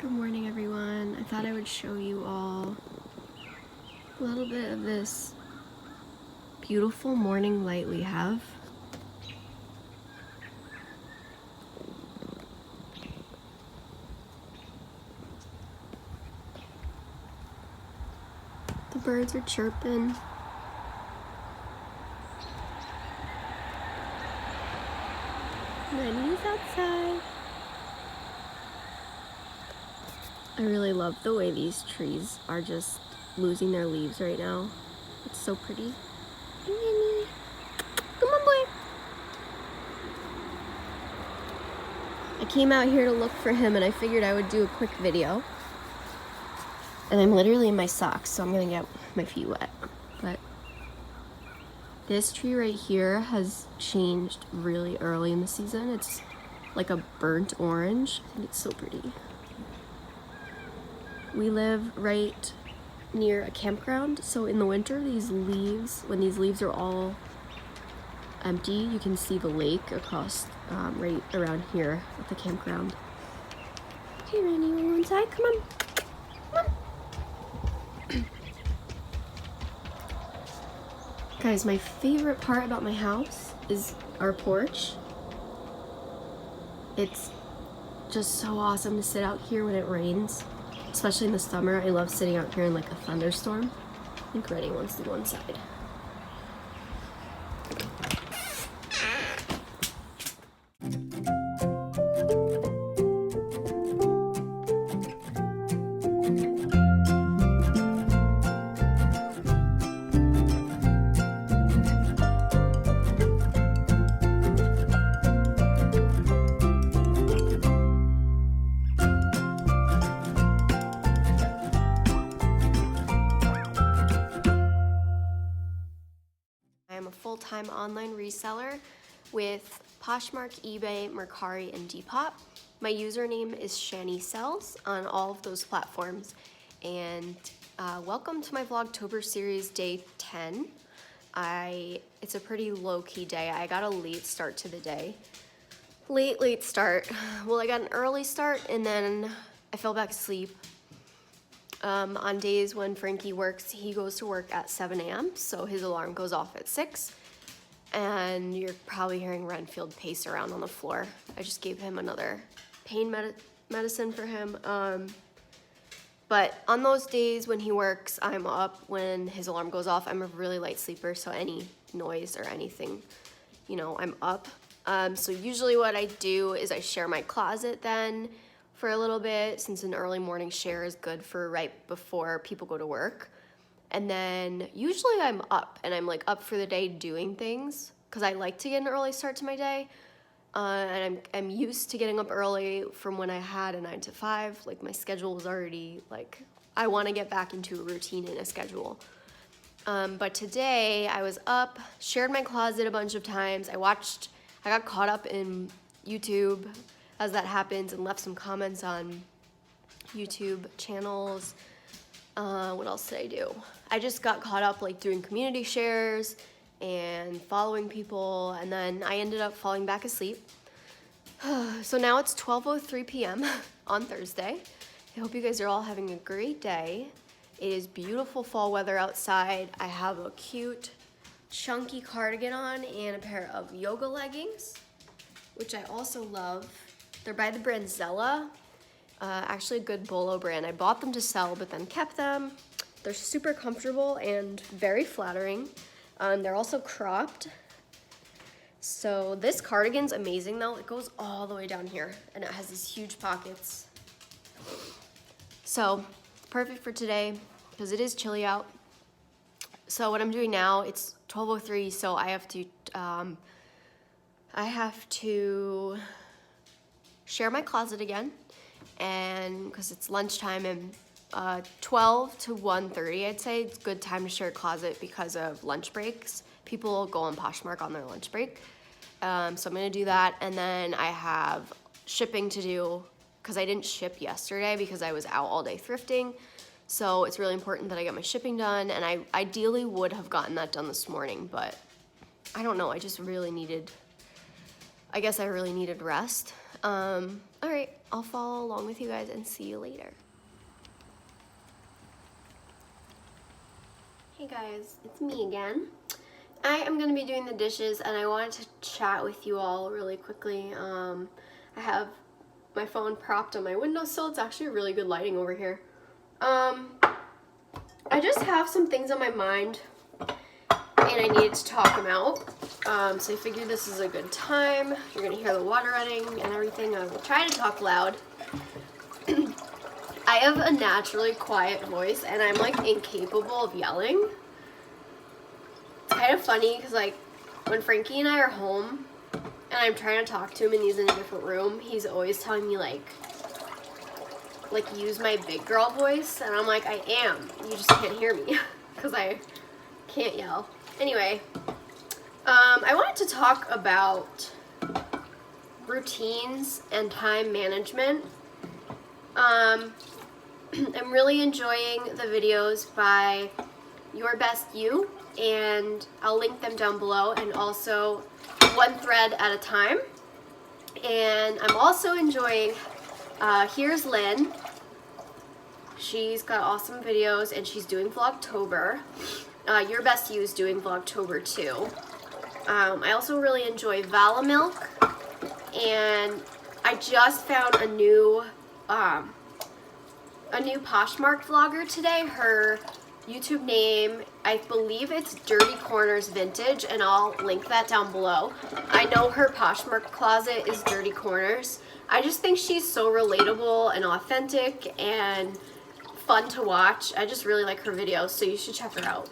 Good morning, everyone. I thought I would show you all a little bit of this beautiful morning light we have. The birds are chirping. Lenny's outside. I really love the way these trees are just losing their leaves right now. It's so pretty. Hey, Lenny. Come on, boy. I came out here to look for him and I figured I would do a quick video. And I'm literally in my socks, so I'm gonna get my feet wet. But this tree right here has changed really early in the season. It's like a burnt orange. I think it's so pretty. We live right near a campground, so in the winter, these leaves, when these leaves are all empty, you can see the lake across right around here at the campground. Okay, Randy, you wanna go inside? Come on. Come on. Guys, my favorite part about my house is our porch. It's just so awesome to sit out here when it rains. Especially in the summer, I love sitting out here in like a thunderstorm. I think Rennie wants to go inside. I am a full-time online reseller with Poshmark, eBay, Mercari, and Depop. My username is Shani Sells on all of those platforms. And welcome to my Vlogtober series, day 10. It's a pretty low-key day. I got a late start to the day. Late start. Well, I got an early start and then I fell back asleep. On days when Frankie works, he goes to work at 7 a.m., so his alarm goes off at 6, and you're probably hearing Renfield pace around on the floor. I just gave him another pain medicine for him. But on those days when he works, I'm up when his alarm goes off. I'm a really light sleeper, so any noise or anything, you know, I'm up. So usually what I do is I share my closet then for a little bit, since an early morning share is good for right before people go to work. And then usually I'm up and I'm like up for the day doing things because I like to get an early start to my day. And I'm used to getting up early from when I had a 9 to 5. Like my schedule was already like, I want to get back into a routine and a schedule. But today I was up, shared my closet a bunch of times. I got caught up in YouTube as that happens and left some comments on YouTube channels. What else did I do? I just got caught up like doing community shares and following people, and then I ended up falling back asleep. So now it's 12:03 p.m. on Thursday. I hope you guys are all having a great day. It is beautiful fall weather outside. I have a cute chunky cardigan on and a pair of yoga leggings, which I also love. They're by the brand Zella, actually a good Bolo brand. I bought them to sell, but then kept them. They're super comfortable and very flattering. They're also cropped. So this cardigan's amazing though. It goes all the way down here and it has these huge pockets. So perfect for today because it is chilly out. So what I'm doing now, it's 12:03, so I have to share my closet again, and because it's lunchtime and 12 to 1:30, I'd say it's a good time to share a closet because of lunch breaks. People go on Poshmark on their lunch break. So I'm gonna do that, and then I have shipping to do because I didn't ship yesterday because I was out all day thrifting. So it's really important that I get my shipping done, and I ideally would have gotten that done this morning, but I don't know, I guess I really needed rest. All right, I'll follow along with you guys and see you later. Hey guys, it's me again. I am going to be doing the dishes and I wanted to chat with you all really quickly. I have my phone propped on my windowsill. It's actually really good lighting over here. I just have some things on my mind and I needed to talk them out. So I figured this is a good time. You're going to hear the water running and everything. I will try to talk loud. I have a naturally quiet voice and I'm like incapable of yelling. It's kind of funny because like when Frankie and I are home and I'm trying to talk to him and he's in a different room, he's always telling me like use my big girl voice, and I'm like, I am. You just can't hear me because I can't yell. Anyway, I wanted to talk about routines and time management. I'm really enjoying the videos by Your Best You, and I'll link them down below, and also One Thread at a Time. And I'm also enjoying Hereslynn. She's got awesome videos and she's doing Vlogtober. Your Best You is doing Vlogtober too. I also really enjoy Valamilk, and I just found a new Poshmark vlogger today. Her YouTube name, I believe it's Dirtycornersvintage, and I'll link that down below. I know her Poshmark closet is Dirty Corners. I just think she's so relatable and authentic and fun to watch. I just really like her videos, so you should check her out.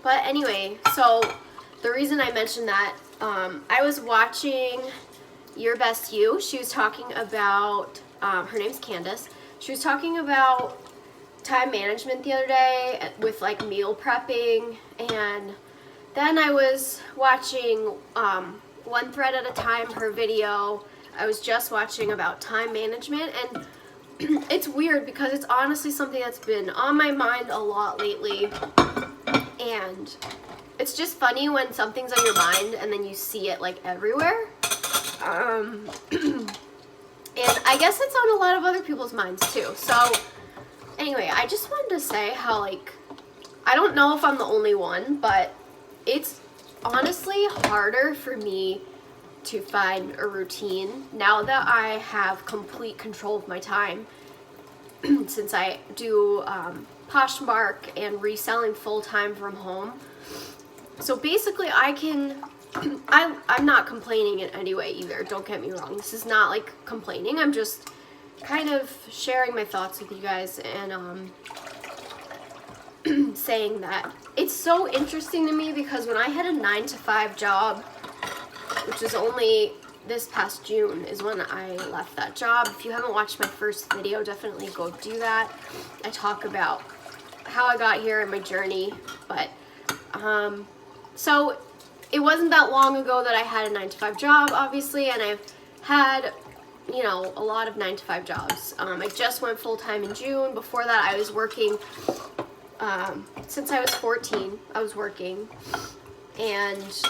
But anyway, so the reason I mentioned that, I was watching Your Best You. She was talking about, her name's Candace. She was talking about time management the other day with like meal prepping, and then I was watching One Thread at a Time, her video. I was just watching about time management, and it's weird because it's honestly something that's been on my mind a lot lately, and it's just funny when something's on your mind and then you see it like everywhere. And I guess it's on a lot of other people's minds too. So anyway, I just wanted to say how, like, I don't know if I'm the only one, but it's honestly harder for me to find a routine now that I have complete control of my time, since I do Poshmark and reselling full-time from home. So basically I can, I'm not complaining in any way either, don't get me wrong. This is not like complaining, I'm just kind of sharing my thoughts with you guys, and saying that it's so interesting to me because when I had a 9-to-5 job, which is only this past June is when I left that job. If you haven't watched my first video, definitely go do that. I talk about how I got here and my journey, but so it wasn't that long ago that I had a 9-to-5 job, obviously, and I've had, you know, a lot of 9-to-5 jobs. I just went full-time in June. Before that, I was working, since I was 14, I was working, and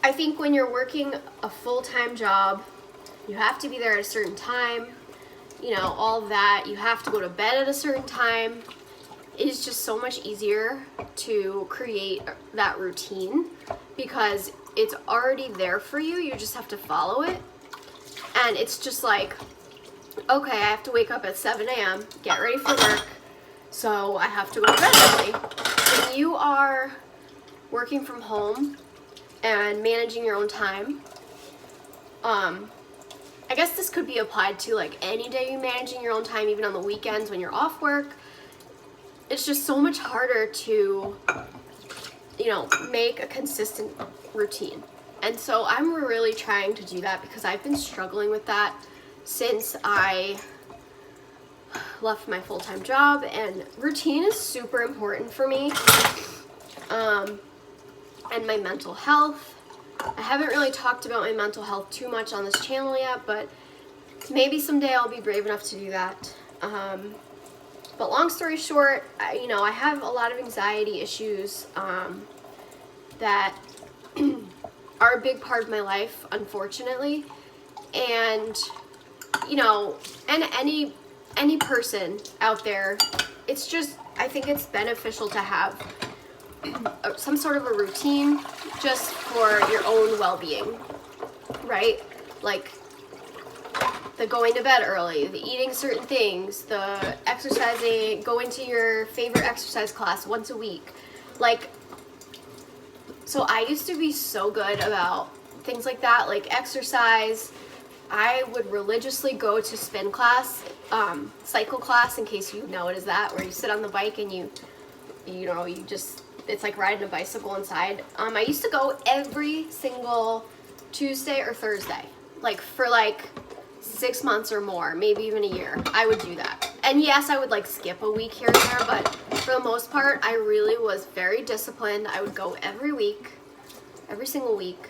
I think when you're working a full-time job, you have to be there at a certain time, you know, all of that. You have to go to bed at a certain time. It is just so much easier to create that routine because it's already there for you. You just have to follow it. And it's just like, okay, I have to wake up at 7 a.m., get ready for work, so I have to go to bed early. When you are working from home and managing your own time, I guess this could be applied to like any day you're managing your own time, even on the weekends when you're off work. It's just so much harder to, you know, make a consistent routine. And so I'm really trying to do that because I've been struggling with that since I left my full-time job, and routine is super important for me. And my mental health. I haven't really talked about my mental health too much on this channel yet, but maybe someday I'll be brave enough to do that. But long story short, I have a lot of anxiety issues that are a big part of my life, unfortunately. And, you know, and any person out there, it's just, I think it's beneficial to have some sort of a routine just for your own well-being, right? Like the going to bed early, the eating certain things, the exercising, going to your favorite exercise class once a week. Like, so I used to be so good about things like that, like exercise. I would religiously go to spin class, cycle class, in case you know it as that, where you sit on the bike and you just, it's like riding a bicycle inside. I used to go every single Tuesday or Thursday, like for like 6 months or more, maybe even a year. I would do that. And yes, I would like skip a week here and there, but for the most part, I really was very disciplined. I would go every week, every single week.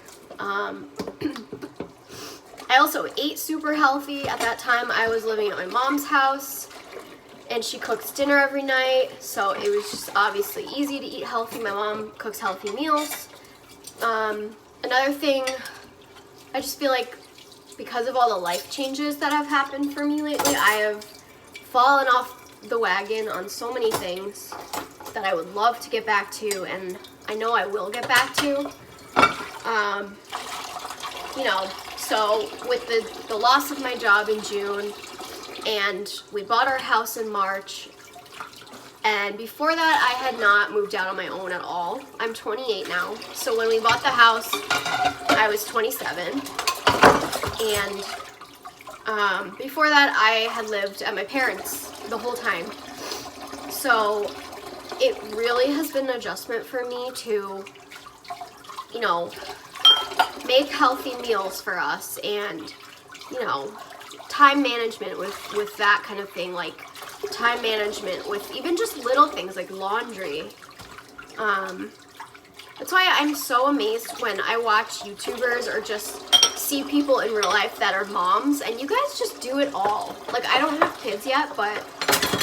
I also ate super healthy. At that time, I was living at my mom's house, and she cooks dinner every night, so it was just obviously easy to eat healthy. My mom cooks healthy meals. Another thing, I just feel like because of all the life changes that have happened for me lately, I have fallen off the wagon on so many things that I would love to get back to, and I know I will get back to. You know, so with the loss of my job in June, and we bought our house in March, and before that I had not moved out on my own at all. I'm 28 now, so when we bought the house I was 27, and before that I had lived at my parents' the whole time. So it really has been an adjustment for me to, you know, make healthy meals for us, and, you know, time management with that kind of thing, like time management with even just little things like laundry. That's why I'm so amazed when I watch YouTubers or just see people in real life that are moms, and you guys just do it all. Like, I don't have kids yet, but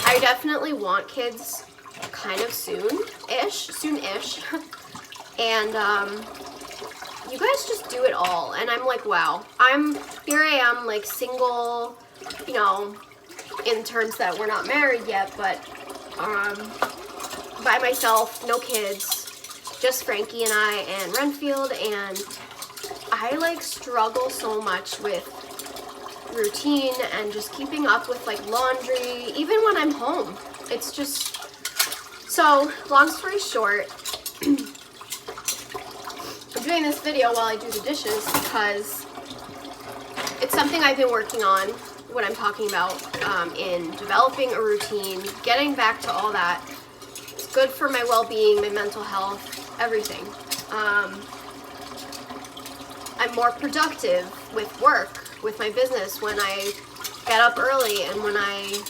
I definitely want kids kind of soon-ish, and you guys just do it all, and I'm like, wow. Here I am, like, single, you know, in terms that we're not married yet, but by myself, no kids, just Frankie and I and Renfield, and I like struggle so much with routine and just keeping up with like laundry, even when I'm home. It's just, so long story short, I'm doing this video while I do the dishes because it's something I've been working on, what I'm talking about, in developing a routine, getting back to all that. It's good for my well-being, my mental health, everything. I'm more productive with work, with my business, when I get up early and when I,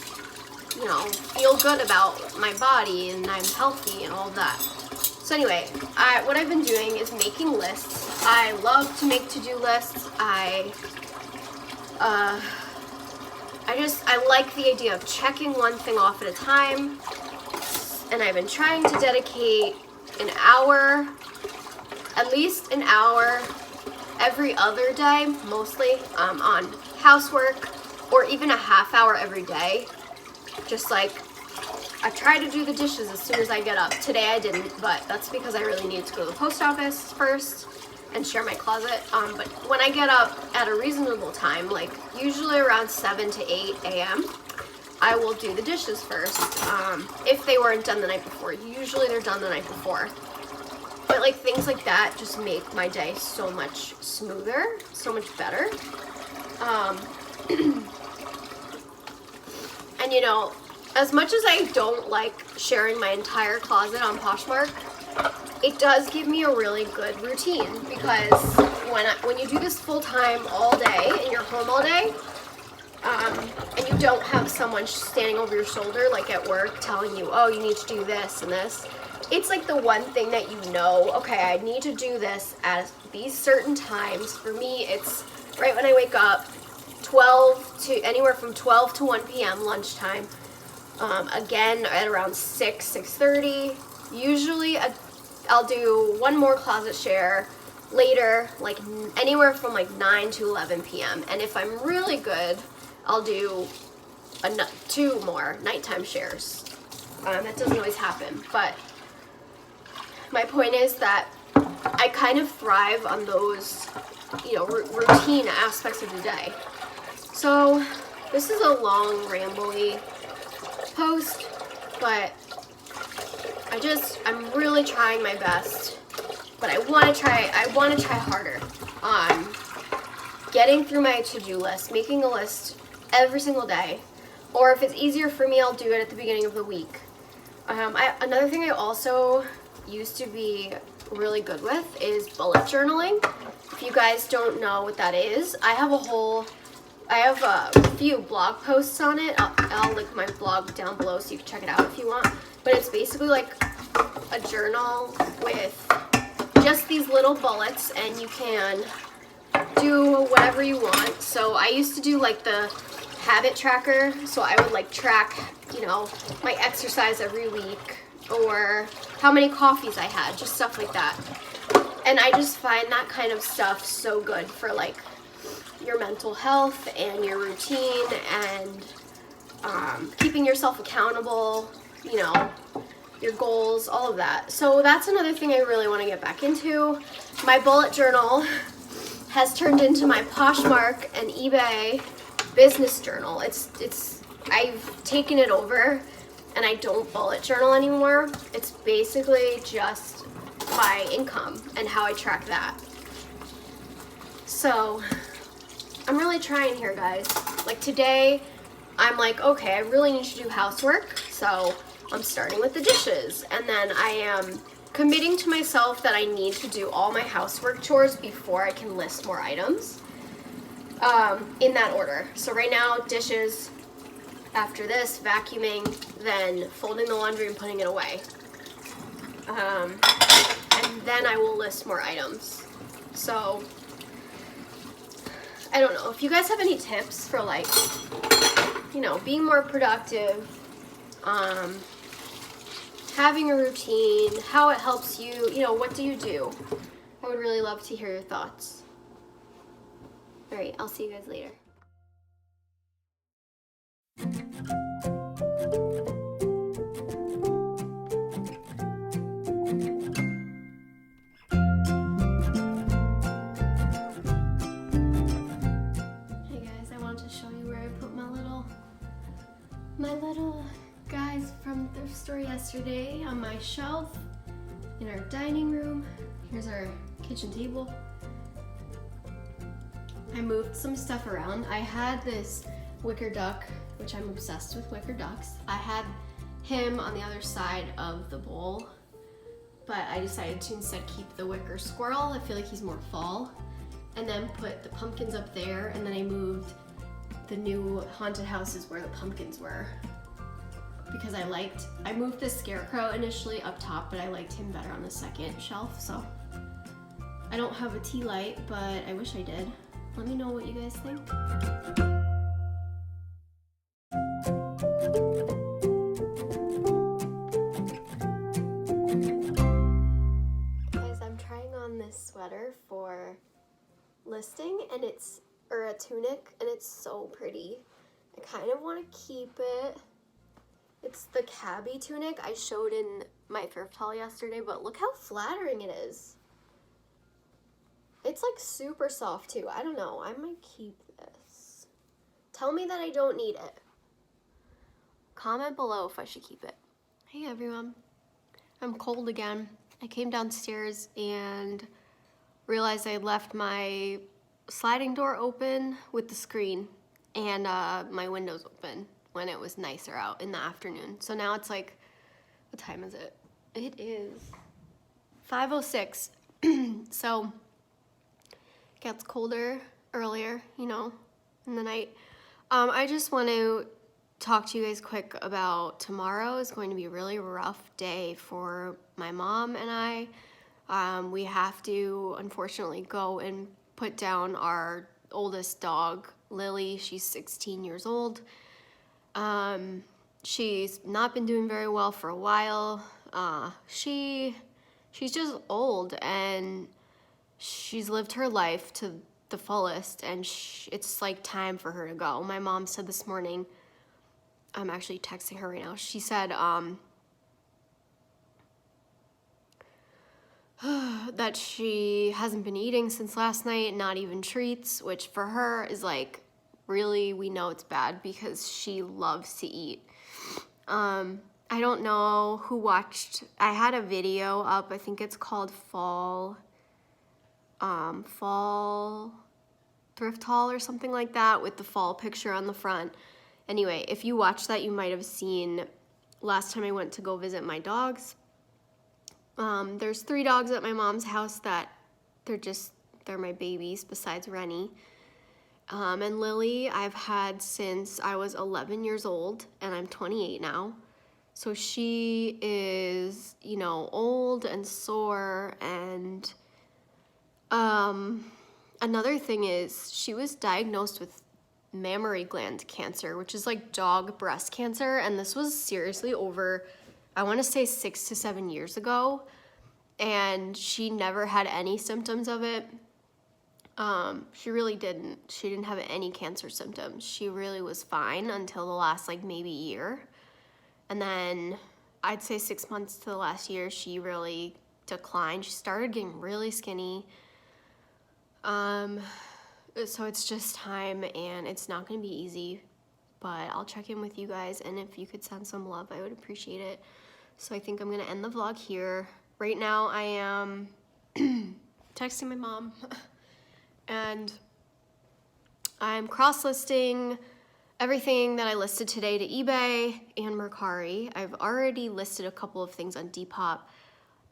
you know, feel good about my body and I'm healthy and all of that. So anyway, what I've been doing is making lists. I love to make to-do lists. I like the idea of checking one thing off at a time, and I've been trying to dedicate an hour, at least an hour every other day, mostly, on housework, or even a half hour every day. Just like, I try to do the dishes as soon as I get up. Today I didn't, but that's because I really needed to go to the post office first and share my closet. But when I get up at a reasonable time, like usually around 7 to 8 a.m., I will do the dishes first, if they weren't done the night before. Usually they're done the night before. But like things like that just make my day so much smoother, so much better. And you know, as much as I don't like sharing my entire closet on Poshmark, it does give me a really good routine, because when you do this full time all day and you're home all day, and you don't have someone standing over your shoulder like at work telling you, oh, you need to do this and this, it's like the one thing that you know, okay, I need to do this at these certain times. For me, it's right when I wake up, anywhere from 12 to 1 p.m. lunchtime. Again, at around 6:30. Usually I'll do one more closet share, later, like anywhere from like 9 to 11 p.m. And if I'm really good, I'll do 2 more nighttime shares. That doesn't always happen, but my point is that I kind of thrive on those, you know, routine aspects of the day. So this is a long, rambly post, but I'm really trying my best, but I want to try harder on getting through my to-do list, making a list every single day, or if it's easier for me, I'll do it at the beginning of the week. Another thing I also used to be really good with is bullet journaling. If you guys don't know what that is, I have a few blog posts on it. I'll link my blog down below so you can check it out if you want. But it's basically like a journal with just these little bullets, and you can do whatever you want. So I used to do like the habit tracker, so I would like track, you know, my exercise every week or how many coffees I had, just stuff like that. And I just find that kind of stuff so good for like your mental health and your routine and keeping yourself accountable, you know, your goals, all of that. So that's another thing I really want to get back into. My bullet journal has turned into my Poshmark and eBay business journal. I've taken it over and I don't bullet journal anymore. It's basically just my income and how I track that. So I'm really trying here, guys. Like today, I'm like, okay, I really need to do housework, so I'm starting with the dishes. And then I am committing to myself that I need to do all my housework chores before I can list more items, in that order. So right now, dishes, after this, vacuuming, then folding the laundry and putting it away. And then I will list more items. So I don't know if you guys have any tips for like, you know, being more productive, having a routine, how it helps you, you know, what do you do? I would really love to hear your thoughts. All right, I'll see you guys later. My little guys from thrift store yesterday on my shelf in our dining room. Here's our kitchen table. I moved some stuff around. I had this wicker duck, which I'm obsessed with wicker ducks. I had him on the other side of the bowl, but I decided to instead keep the wicker squirrel. I feel like he's more fall. And then put the pumpkins up there, and then I moved the new haunted houses where the pumpkins were, because I moved the scarecrow initially up top, but I liked him better on the second shelf. So I don't have a tea light, but I wish I did. Let me know what you guys think. Guys, I'm trying on this sweater for listing, and or a tunic, and it's so pretty. I kind of want to keep it. It's the cabbie tunic I showed in my thrift haul yesterday, but look how flattering it is. It's like super soft too. I don't know, I might keep this. Tell me that I don't need it. Comment below if I should keep it. Hey everyone, I'm cold again. I came downstairs and realized I left my sliding door open with the screen and my windows open when it was nicer out in the afternoon. So now it's like, what time is it? It is 5:06. So it gets colder earlier, you know, in the night. I just want to talk to you guys quick about tomorrow. Is going to be a really rough day for my mom and I. We have to unfortunately go and put down our oldest dog, Lily. She's 16 years old. She's not been doing very well for a while. She's just old, and she's lived her life to the fullest, and it's like time for her to go. My mom said this morning, I'm actually texting her right now, she said that she hasn't been eating since last night, not even treats, which for her is like, really, we know it's bad because she loves to eat. I don't know who watched, I had a video up, I think it's called Fall Thrift Haul or something like that, with the fall picture on the front. Anyway, if you watched that, you might have seen last time I went to go visit my dogs. There's 3 dogs at my mom's house that they're my babies besides Rennie. And Lily I've had since I was 11 years old, and I'm 28 now. So she is, you know, old and sore, and another thing is she was diagnosed with mammary gland cancer, which is like dog breast cancer, and this was seriously over, I want to say 6 to 7 years ago, and she never had any symptoms of it. She really didn't. She didn't have any cancer symptoms. She really was fine until the last like maybe year. And then I'd say 6 months to the last year, she really declined. She started getting really skinny. So it's just time, and it's not going to be easy, but I'll check in with you guys, and if you could send some love, I would appreciate it. So I think I'm going to end the vlog here. Right now I am texting my mom, and I'm cross-listing everything that I listed today to eBay and Mercari. I've already listed a couple of things on Depop.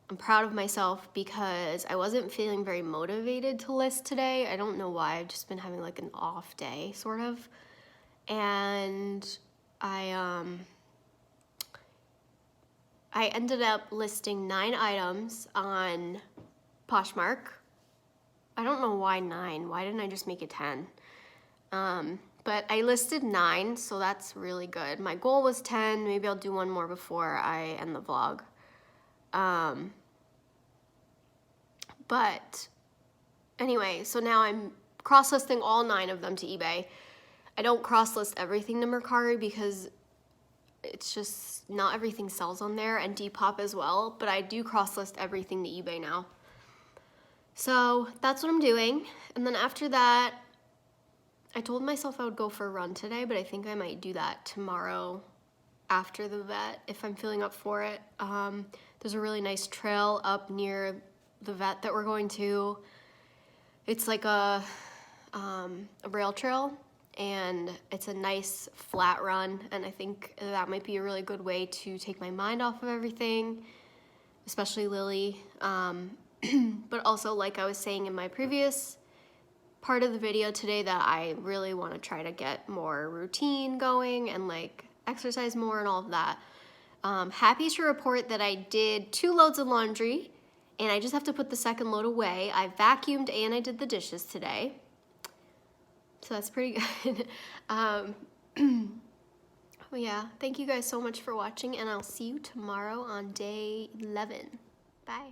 I'm proud of myself because I wasn't feeling very motivated to list today. I don't know why. I've just been having like an off day, sort of. And I ended up listing 9 items on Poshmark. I don't know why 9. Why didn't I just make it 10? But I listed 9, so that's really good. My goal was 10. Maybe I'll do one more before I end the vlog. But anyway, so now I'm cross-listing all 9 of them to eBay. I don't cross-list everything to Mercari because it's just not everything sells on there, and Depop as well, but I do cross-list everything to eBay now. So that's what I'm doing. And then after that, I told myself I would go for a run today, but I think I might do that tomorrow after the vet if I'm feeling up for it. There's a really nice trail up near the vet that we're going to. It's like a rail trail, and it's a nice flat run, and I think that might be a really good way to take my mind off of everything, especially Lily. But also, like I was saying in my previous part of the video today, that I really want to try to get more routine going and like exercise more and all of that. Happy to report that I did 2 loads of laundry, and I just have to put the second load away. I vacuumed and I did the dishes today, so that's pretty good. Well, yeah, thank you guys so much for watching, and I'll see you tomorrow on day 11. Bye.